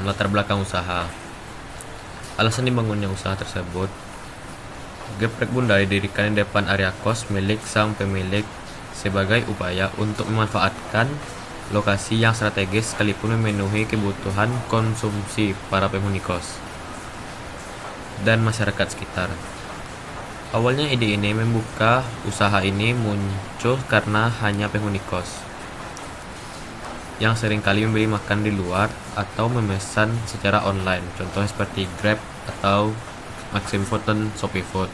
Latar belakang usaha. Alasan dibangunnya usaha tersebut, Geprek Bunda didirikan di depan area kos milik sang pemilik sebagai upaya untuk memanfaatkan lokasi yang strategis sekalipun memenuhi kebutuhan konsumsi para penghuni kos dan masyarakat sekitar. Awalnya ide ini membuka usaha ini muncul karena hanya penghuni kos yang seringkali membeli makan di luar atau memesan secara online, contohnya seperti Grab atau Maxim Food dan Shopee Food.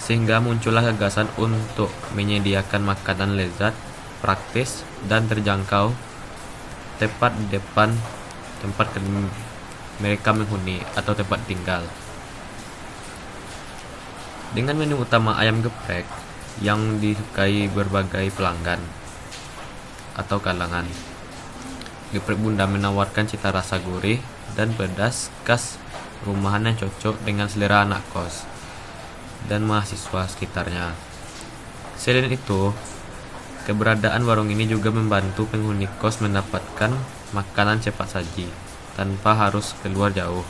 Sehingga muncullah gagasan untuk menyediakan makanan lezat, praktis, dan terjangkau tepat di depan tempat mereka menghuni atau tempat tinggal. Dengan menu utama ayam geprek yang disukai berbagai pelanggan atau kalangan, Geprek Bunda menawarkan cita rasa gurih dan pedas khas rumahan yang cocok dengan selera anak kos dan mahasiswa sekitarnya. Selain itu, keberadaan warung ini juga membantu penghuni kos mendapatkan makanan cepat saji tanpa harus keluar jauh,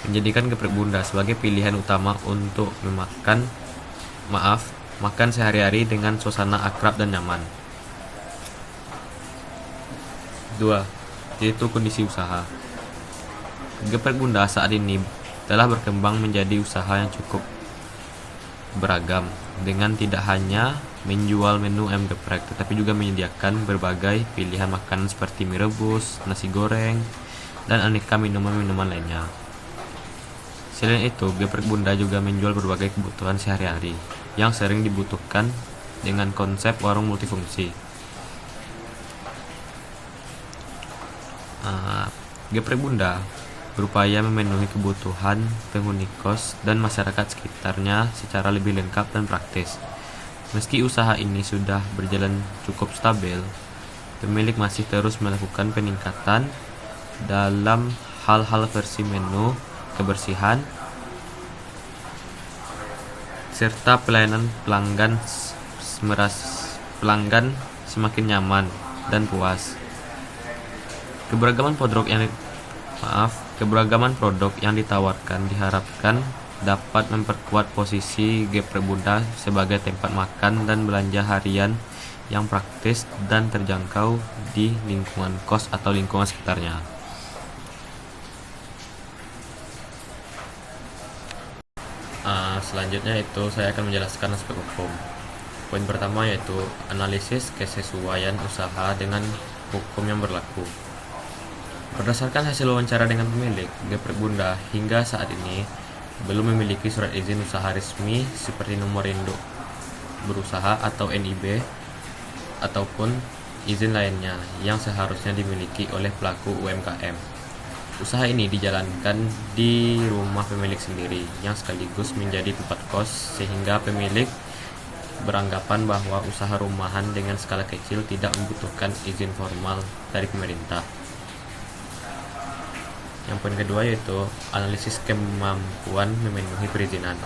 menjadikan Geprek Bunda sebagai pilihan utama untuk makan sehari-hari dengan suasana akrab dan nyaman. 2. Yaitu kondisi usaha. Geprek Bunda saat ini telah berkembang menjadi usaha yang cukup beragam, dengan tidak hanya menjual menu ayam geprek, tetapi juga menyediakan berbagai pilihan makanan seperti mie rebus, nasi goreng, dan aneka minuman-minuman lainnya. Selain itu, Geprek Bunda juga menjual berbagai kebutuhan sehari-hari yang sering dibutuhkan dengan konsep warung multifungsi. Geprek Bunda berupaya memenuhi kebutuhan penghuni kos dan masyarakat sekitarnya secara lebih lengkap dan praktis. Meski usaha ini sudah berjalan cukup stabil, pemilik masih terus melakukan peningkatan dalam hal-hal versi menu, kebersihan, serta pelayanan pelanggan semakin nyaman dan puas. Keberagaman produk yang ditawarkan diharapkan dapat memperkuat posisi Geprek Bunda sebagai tempat makan dan belanja harian yang praktis dan terjangkau di lingkungan kos atau lingkungan sekitarnya. Selanjutnya itu saya akan menjelaskan aspek hukum. Poin pertama yaitu analisis kesesuaian usaha dengan hukum yang berlaku. Berdasarkan hasil wawancara dengan pemilik, Geprek Bunda hingga saat ini belum memiliki surat izin usaha resmi seperti nomor induk berusaha atau NIB ataupun izin lainnya yang seharusnya dimiliki oleh pelaku UMKM. Usaha ini dijalankan di rumah pemilik sendiri yang sekaligus menjadi tempat kos, sehingga pemilik beranggapan bahwa usaha rumahan dengan skala kecil tidak membutuhkan izin formal dari pemerintah. Yang poin kedua yaitu analisis kemampuan memenuhi perizinan.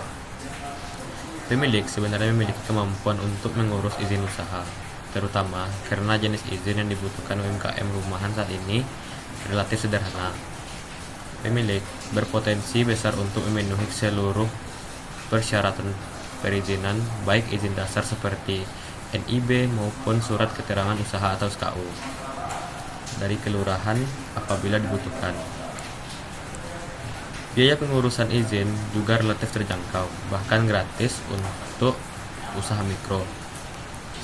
Pemilik sebenarnya memiliki kemampuan untuk mengurus izin usaha, terutama karena jenis izin yang dibutuhkan UMKM rumahan saat ini relatif sederhana. Pemilik berpotensi besar untuk memenuhi seluruh persyaratan perizinan, baik izin dasar seperti NIB maupun surat keterangan usaha atau SKU dari kelurahan apabila dibutuhkan. Biaya pengurusan izin juga relatif terjangkau, bahkan gratis untuk usaha mikro,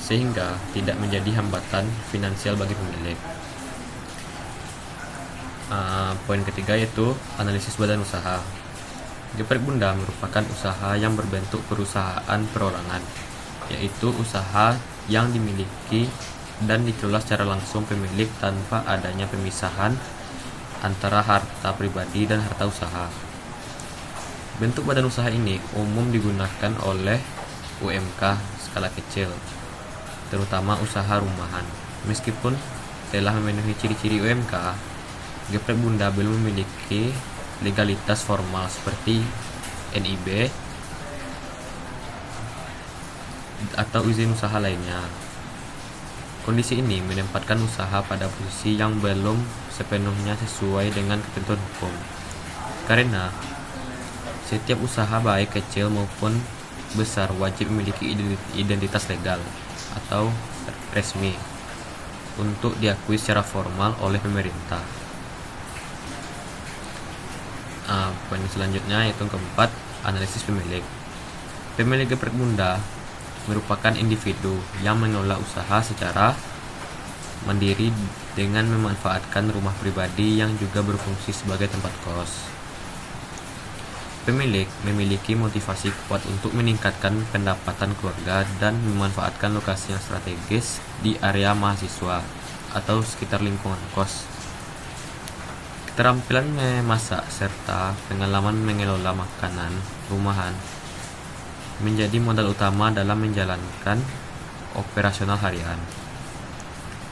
sehingga tidak menjadi hambatan finansial bagi pemilik. Poin ketiga yaitu analisis badan usaha. Geprek Bunda merupakan usaha yang berbentuk perusahaan perorangan, yaitu usaha yang dimiliki dan dikelola secara langsung pemilik tanpa adanya pemisahan antara harta pribadi dan harta usaha. Bentuk badan usaha ini umum digunakan oleh UMK skala kecil, terutama usaha rumahan. Meskipun telah memenuhi ciri-ciri UMK, Geprek Bunda belum memiliki legalitas formal seperti NIB atau izin usaha lainnya. Kondisi ini menempatkan usaha pada posisi yang belum sepenuhnya sesuai dengan ketentuan hukum. Karena setiap usaha baik kecil maupun besar wajib memiliki identitas legal atau resmi untuk diakui secara formal oleh pemerintah. Poin selanjutnya yaitu keempat, analisis pemilik. Pemilik geprek bunda merupakan individu yang mengelola usaha secara mandiri dengan memanfaatkan rumah pribadi yang juga berfungsi sebagai tempat kos. Pemilik memiliki motivasi kuat untuk meningkatkan pendapatan keluarga dan memanfaatkan lokasi yang strategis di area mahasiswa atau sekitar lingkungan kos. Keterampilan memasak serta pengalaman mengelola makanan rumahan menjadi modal utama dalam menjalankan operasional harian.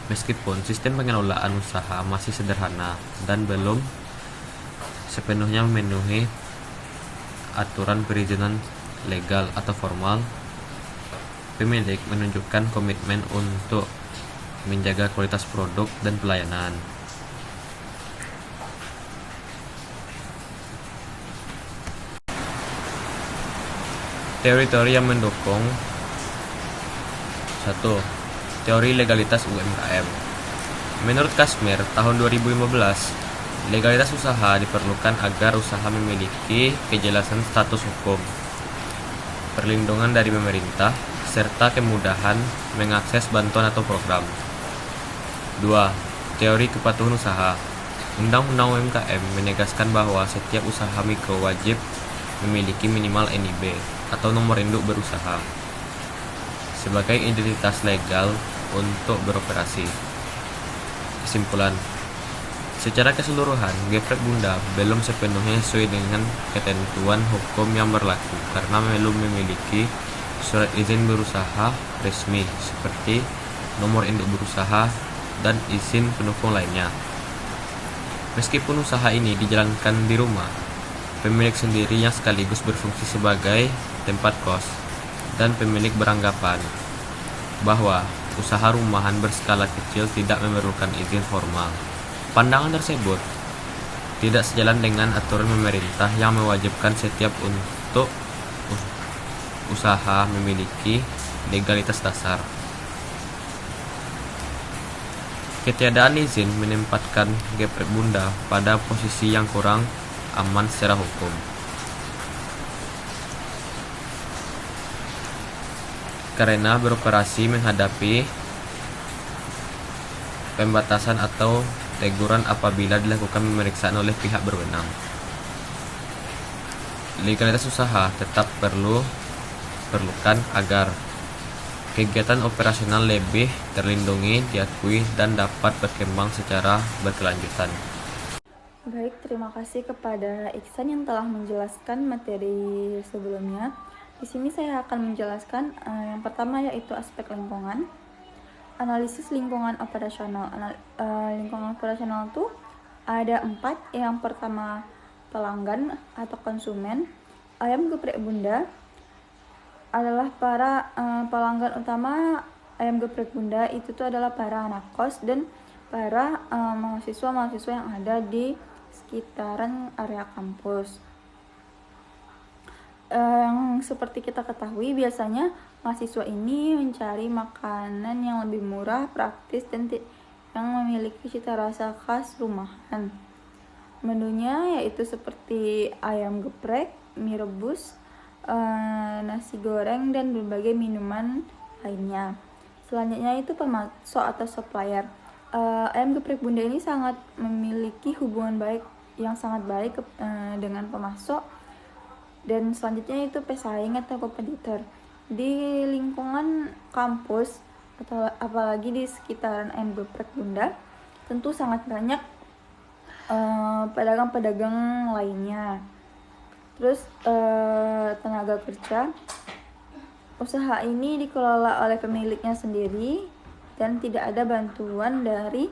Meskipun sistem pengelolaan usaha masih sederhana dan belum sepenuhnya memenuhi aturan perizinan legal atau formal, pemilik menunjukkan komitmen untuk menjaga kualitas produk dan pelayanan. Teori-teori yang mendukung. 1. Teori legalitas UMKM. Menurut Kashmir, tahun 2015, legalitas usaha diperlukan agar usaha memiliki kejelasan status hukum, perlindungan dari pemerintah, serta kemudahan mengakses bantuan atau program. 2. Teori kepatuhan usaha. Undang-Undang UMKM menegaskan bahwa setiap usaha mikro wajib memiliki minimal NIB atau nomor induk berusaha sebagai identitas legal untuk beroperasi. Kesimpulan, secara keseluruhan, geprek bunda belum sepenuhnya sesuai dengan ketentuan hukum yang berlaku karena belum memiliki surat izin berusaha resmi seperti nomor induk berusaha dan izin pendukung lainnya. Meskipun usaha ini dijalankan di rumah, pemilik sendiri yang sekaligus berfungsi sebagai tempat kos, dan pemilik beranggapan bahwa usaha rumahan berskala kecil tidak memerlukan izin formal. Pandangan tersebut tidak sejalan dengan aturan pemerintah yang mewajibkan setiap untuk usaha memiliki legalitas dasar. Ketiadaan izin menempatkan geprek bunda pada posisi yang kurang aman secara hukum. Karena beroperasi menghadapi pembatasan atau teguran apabila dilakukan pemeriksaan oleh pihak berwenang. Legalitas usaha tetap perlukan agar kegiatan operasional lebih terlindungi, diakui, dan dapat berkembang secara berkelanjutan. Baik, terima kasih kepada Iksan yang telah menjelaskan materi sebelumnya. Di sini saya akan menjelaskan yang pertama yaitu aspek lingkungan. Analisis lingkungan operasional. Lingkungan operasional itu ada 4. Yang pertama pelanggan atau konsumen. Ayam geprek bunda adalah para pelanggan utama ayam geprek bunda itu tuh adalah para anak kos dan para mahasiswa-mahasiswa yang ada di sekitaran area kampus. Yang seperti kita ketahui, biasanya mahasiswa ini mencari makanan yang lebih murah, praktis, dan yang memiliki cita rasa khas rumahan. Menunya yaitu seperti ayam geprek, mie rebus, nasi goreng, dan berbagai minuman lainnya. Selanjutnya itu pemasok atau supplier. Ayam geprek bunda ini sangat memiliki hubungan yang sangat baik dengan pemasok, dan selanjutnya itu pesaing atau kompetitor. Di lingkungan kampus atau apalagi di sekitaran ayam geprek bunda tentu sangat banyak pedagang-pedagang lainnya. Terus tenaga kerja. Usaha ini dikelola oleh pemiliknya sendiri dan tidak ada bantuan dari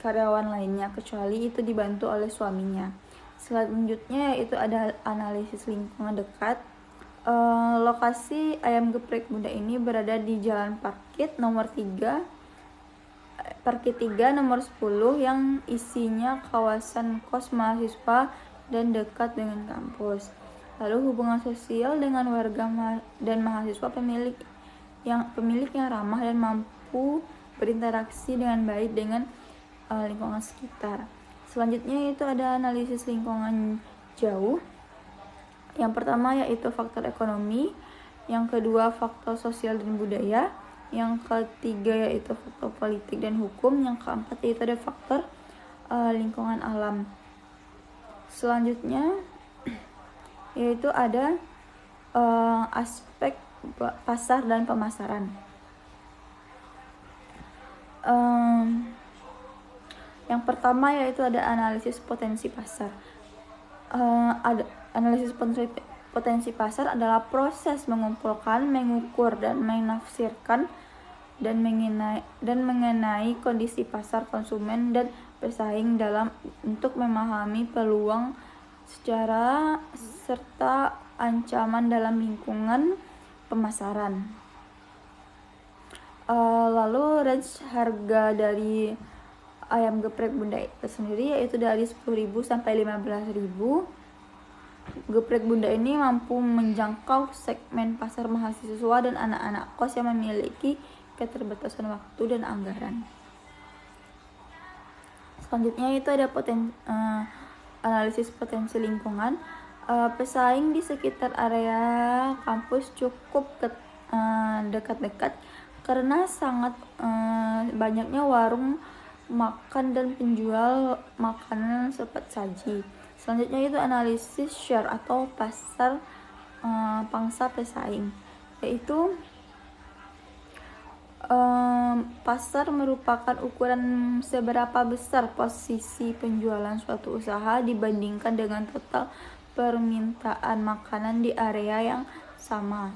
karyawan lainnya kecuali itu dibantu oleh suaminya. Selanjutnya yaitu ada analisis lingkungan dekat. Lokasi ayam geprek bunda ini berada di Jalan Parkit nomor 3, Parkit 3 nomor 10 yang isinya kawasan kos mahasiswa dan dekat dengan kampus. Lalu hubungan sosial dengan warga dan mahasiswa pemilik yang ramah dan mampu berinteraksi dengan baik dengan lingkungan sekitar. Selanjutnya itu ada analisis lingkungan jauh. Yang pertama yaitu faktor ekonomi, yang kedua faktor sosial dan budaya, yang ketiga yaitu faktor politik dan hukum, yang keempat yaitu ada faktor lingkungan alam. Selanjutnya yaitu ada aspek pasar dan pemasaran. Yang pertama yaitu ada analisis potensi pasar. Analisis potensi pasar adalah proses mengumpulkan, mengukur, dan menafsirkan dan mengenai kondisi pasar konsumen dan pesaing untuk memahami peluang secara serta ancaman dalam lingkungan pemasaran. Lalu range harga dari ayam geprek bunda itu sendiri yaitu dari 10.000 sampai 15.000. Geprek bunda ini mampu menjangkau segmen pasar mahasiswa dan anak-anak kos yang memiliki keterbatasan waktu dan anggaran. Selanjutnya itu ada analisis potensi lingkungan. Pesaing di sekitar area kampus cukup dekat-dekat karena sangat banyaknya warung makan dan penjual makanan cepat saji. Selanjutnya itu analisis share atau pasar pangsa pesaing, yaitu pasar merupakan ukuran seberapa besar posisi penjualan suatu usaha dibandingkan dengan total permintaan makanan di area yang sama.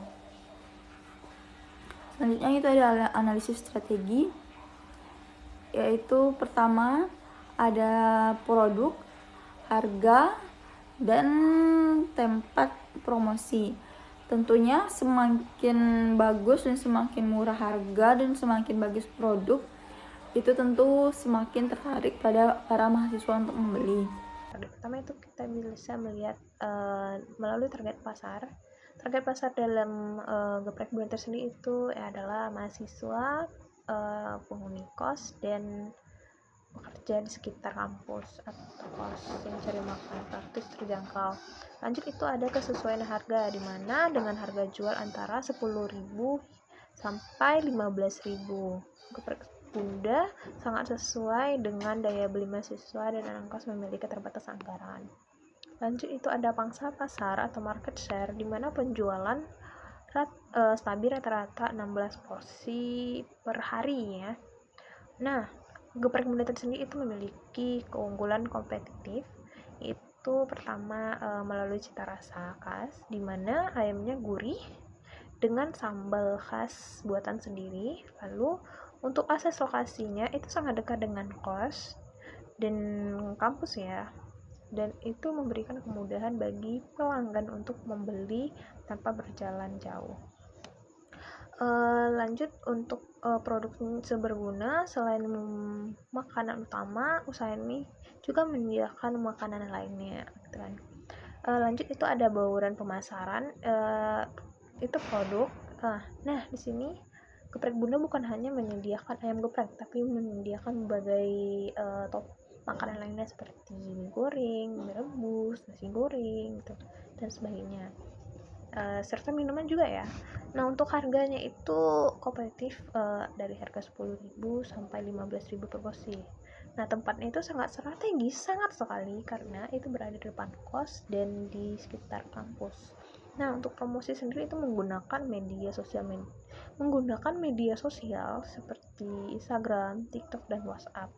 Selanjutnya itu ada analisis strategi, yaitu pertama ada produk, harga, dan tempat promosi. Tentunya semakin bagus dan semakin murah harga dan semakin bagus produk, itu tentu semakin tertarik pada para mahasiswa untuk membeli. Pertama itu kita bisa melihat melalui target pasar. Target pasar dalam geprek bunda tersendiri itu adalah mahasiswa, penghuni kos, dan bekerja di sekitar kampus atau kos yang cari makan praktis terjangkau. Lanjut itu ada kesesuaian harga, di mana dengan harga jual antara 10.000 sampai 15.000. Geprek bunda sangat sesuai dengan daya beli mahasiswa dan anak kos memiliki keterbatasan anggaran. Lanjut itu ada pangsa pasar atau market share, di mana penjualan stabil rata-rata 16 porsi per hari ya. Nah, geprek bunda tersendiri itu memiliki keunggulan kompetitif, yaitu pertama melalui cita rasa khas, di mana ayamnya gurih dengan sambal khas buatan sendiri. Lalu untuk akses lokasinya itu sangat dekat dengan kos dan kampus ya, dan itu memberikan kemudahan bagi pelanggan untuk membeli tanpa berjalan jauh. Lanjut untuk produk seberguna, selain makanan utama, usaha ini juga menyediakan makanan lainnya gitu kan. Lanjut itu ada bauran pemasaran, itu produk. Nah di sini geprek bunda bukan hanya menyediakan ayam geprek, tapi menyediakan berbagai makanan lainnya seperti mie goreng, mie rebus, nasi goreng gitu, dan sebagainya. Serta minuman juga ya. Nah untuk harganya itu kompetitif, dari harga 10.000 sampai 15.000 per porsi. Nah tempatnya itu sangat strategis, sangat sekali, karena itu berada di depan kos dan di sekitar kampus. Nah untuk promosi sendiri itu menggunakan media sosial seperti Instagram, TikTok, dan WhatsApp.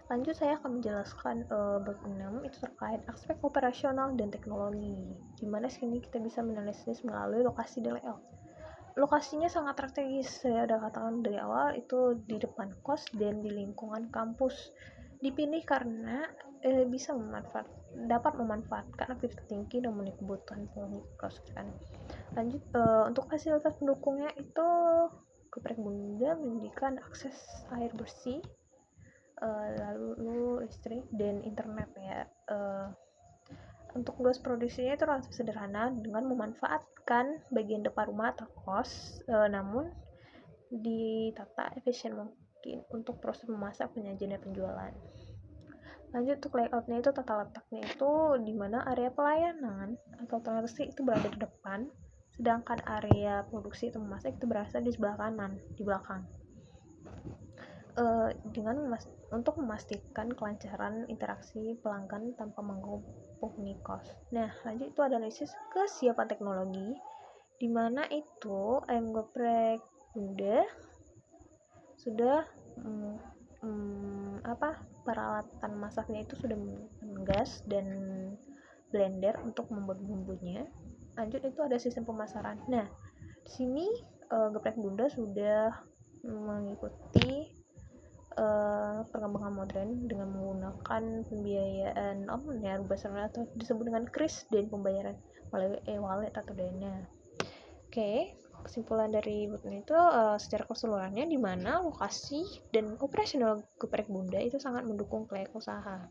Lanjut saya akan menjelaskan bab 6 itu terkait aspek operasional dan teknologi, dimana sini kita bisa menanalisis melalui lokasi dan layout. Lokasinya sangat strategis, saya udah katakan dari awal, itu di depan kos dan di lingkungan kampus. Dipilih karena bisa dapat memanfaatkan aktivitas tinggi dan memenuhi kebutuhan penghuni kos kan. Lanjut, untuk fasilitas pendukungnya itu geprek bunda menyediakan akses air bersih, lalu listrik dan internet ya. Untuk gas produksinya itu relatif sederhana dengan memanfaatkan bagian depan rumah atau kos, namun ditata efisien mungkin untuk proses memasak, penyajian, dan penjualan. Lanjut untuk layoutnya itu tata letaknya itu di mana area pelayanan atau transaksi itu berada di depan, sedangkan area produksi atau memasak itu berada di sebelah kanan, di belakang. Untuk memastikan kelancaran interaksi pelanggan tanpa mengganggu penghuni kos. Nah, lanjut itu analisis kesiapan teknologi, di mana itu ayam geprek bunda sudah peralatan masaknya itu sudah gas dan blender untuk membuat bumbunya. Lanjut itu ada sistem pemasaran. Nah, di sini geprek bunda sudah mengikuti perkembangan modern dengan menggunakan pembiayaan online atau disebut dengan kris dan pembayaran melalui e-wallet atau Dana. Oke, kesimpulan dari buku itu secara keseluruhannya di mana lokasi dan operasional geprek bunda itu sangat mendukung pelaku usaha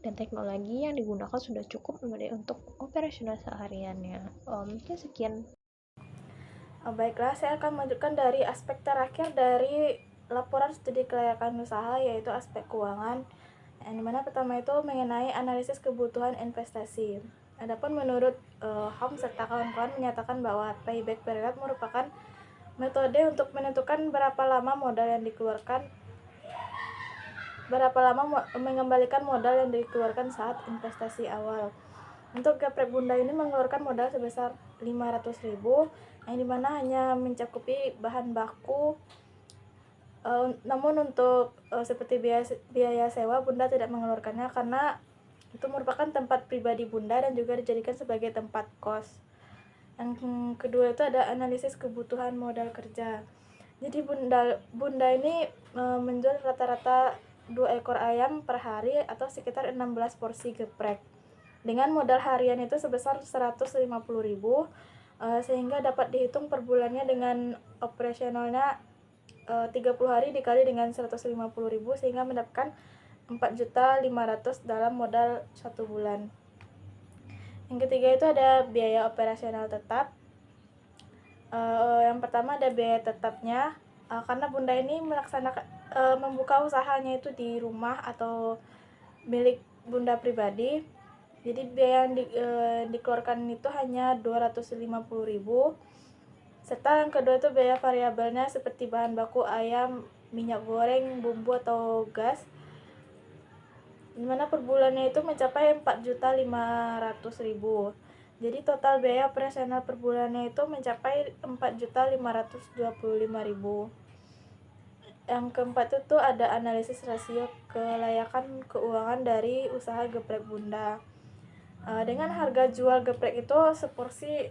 dan teknologi yang digunakan sudah cukup memadai untuk operasional sehariannya. Mungkin sekian. Baiklah, saya akan melanjutkan dari aspek terakhir dari laporan studi kelayakan usaha, yaitu aspek keuangan. Yang dimana pertama itu mengenai analisis kebutuhan investasi. Adapun menurut Ham serta kawan-kawan menyatakan bahwa payback period merupakan metode untuk menentukan berapa lama mengembalikan modal yang dikeluarkan saat investasi awal. Untuk geprek bunda ini mengeluarkan modal sebesar 500.000, yang dimana hanya mencakupi bahan baku. Namun untuk seperti biaya sewa, bunda tidak mengeluarkannya karena itu merupakan tempat pribadi bunda dan juga dijadikan sebagai tempat kos. Yang kedua itu ada analisis kebutuhan modal kerja. Jadi bunda ini menjual rata-rata 2 ekor ayam per hari atau sekitar 16 porsi geprek. Dengan modal harian itu sebesar 150.000, sehingga dapat dihitung per bulannya dengan operasionalnya 30 hari dikali dengan 150.000, sehingga mendapatkan 4.500.000 dalam modal 1 bulan. Yang ketiga itu ada biaya operasional tetap. Yang pertama ada biaya tetapnya, karena bunda ini membuka usahanya itu di rumah atau milik bunda pribadi. Jadi biaya yang dikeluarkan itu hanya 250.000. Serta yang kedua itu biaya variabelnya seperti bahan baku ayam, minyak goreng, bumbu atau gas, dimana per bulannya itu mencapai 4.500.000. Jadi total biaya operasional per bulannya itu mencapai 4.525.000. Yang keempat itu ada analisis rasio kelayakan keuangan dari usaha geprek bunda. Dengan harga jual geprek itu seporsi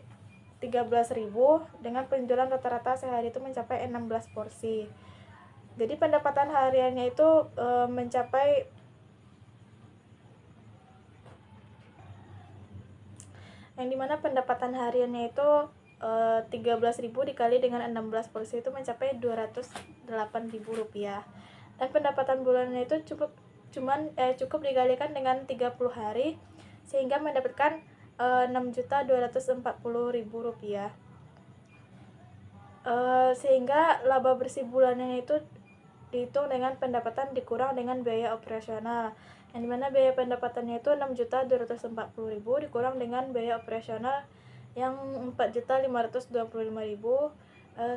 13.000, dengan penjualan rata-rata sehari itu mencapai 16 porsi. Jadi pendapatan hariannya itu mencapai yang dimana pendapatan hariannya itu 13.000 dikali dengan 16 porsi itu mencapai 208.000 rupiah. Dan pendapatan bulannya itu cukup dikalikan dengan 30 hari sehingga mendapatkan 6.240.000 rupiah. Sehingga laba bersih bulannya itu dihitung dengan pendapatan dikurang dengan biaya operasional, yang dimana biaya pendapatannya itu 6.240.000 dikurang dengan biaya operasional yang 4.525.000,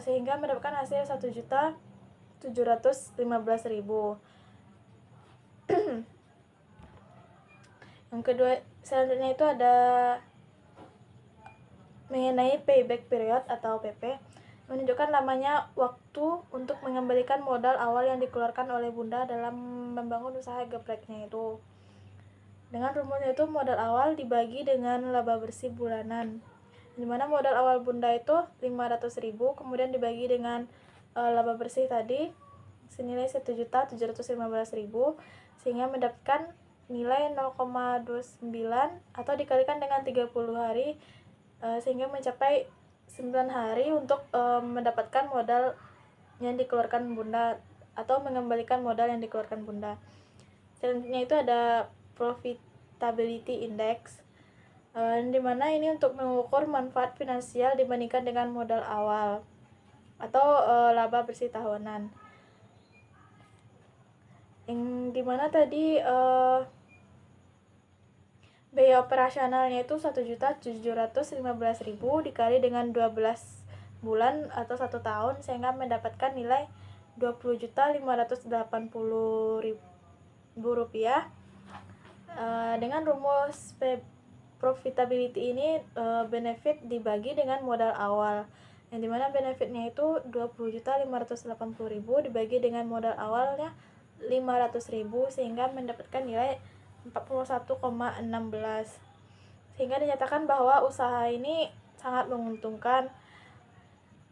sehingga mendapatkan hasil 1.715.000. Yang kedua selanjutnya itu ada mengenai payback period atau PP, menunjukkan lamanya waktu untuk mengembalikan modal awal yang dikeluarkan oleh bunda dalam membangun usaha gepreknya itu. Dengan rumusnya itu modal awal dibagi dengan laba bersih bulanan, dimana modal awal bunda itu 500.000, kemudian dibagi dengan laba bersih tadi senilai 1.715.000, sehingga mendapatkan nilai 0,29 atau dikalikan dengan 30 hari sehingga mencapai 9 hari untuk mendapatkan modal yang dikeluarkan Bunda atau mengembalikan modal yang dikeluarkan Bunda. Selanjutnya itu ada profitability index, di mana ini untuk mengukur manfaat finansial dibandingkan dengan modal awal atau laba bersih tahunan. Yang dimana tadi biaya operasionalnya itu 1.715.000 dikali dengan 12 bulan atau 1 tahun sehingga mendapatkan nilai 20.580.000 rupiah. Dengan rumus profitability ini benefit dibagi dengan modal awal, yang dimana benefitnya itu 20.580.000 dibagi dengan modal awalnya 500.000 sehingga mendapatkan nilai 41,16, sehingga dinyatakan bahwa usaha ini sangat menguntungkan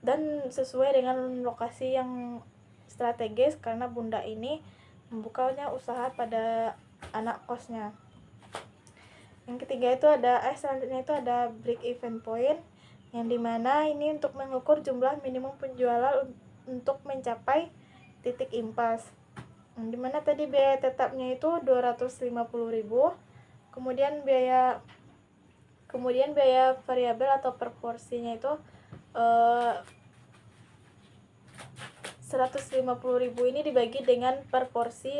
dan sesuai dengan lokasi yang strategis karena Bunda ini membukanya usaha pada anak kosnya. Yang ketiga itu selanjutnya itu ada break even point, yang dimana ini untuk mengukur jumlah minimum penjualan untuk mencapai titik impas. Yang dimana tadi biaya tetapnya itu 250.000, kemudian biaya variabel atau per porsinya itu 150.000 ini dibagi dengan per porsi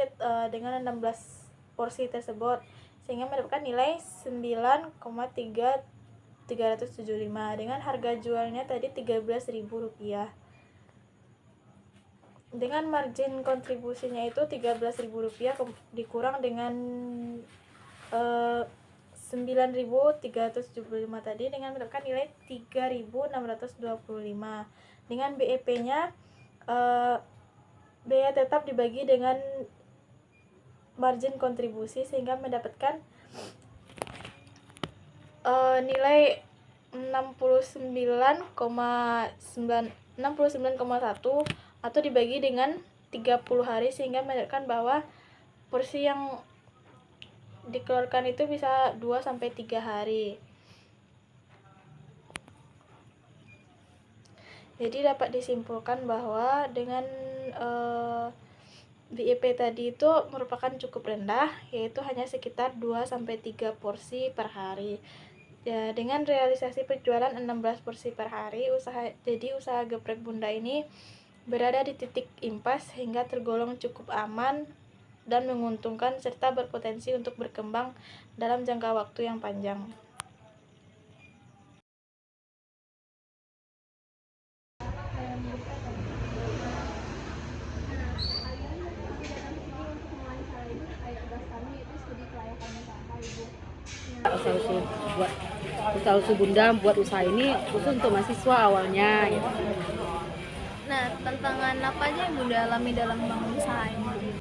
dengan 16 porsi tersebut sehingga mendapatkan nilai 9,375 dengan harga jualnya tadi 13.000 rupiah. Dengan margin kontribusinya itu 13.000 rupiah dikurang dengan 9.375 tadi dengan mendapatkan nilai 3.625. Dengan BEP-nya biaya tetap dibagi dengan margin kontribusi sehingga mendapatkan nilai 69,1 atau dibagi dengan 30 hari sehingga mendapatkan bahwa porsi yang dikeluarkan itu bisa 2-3 hari. Jadi dapat disimpulkan bahwa dengan BIP tadi itu merupakan cukup rendah, yaitu hanya sekitar 2-3 porsi per hari. Ya, dengan realisasi penjualan 16 porsi per hari, usaha geprek Bunda ini berada di titik impas hingga tergolong cukup aman dan menguntungkan serta berpotensi untuk berkembang dalam jangka waktu yang panjang. Usaha Bunda buat usaha ini khusus untuk mahasiswa awalnya gitu. Nah, tantangan apa aja yang Bunda alami dalam membangun usaha ini?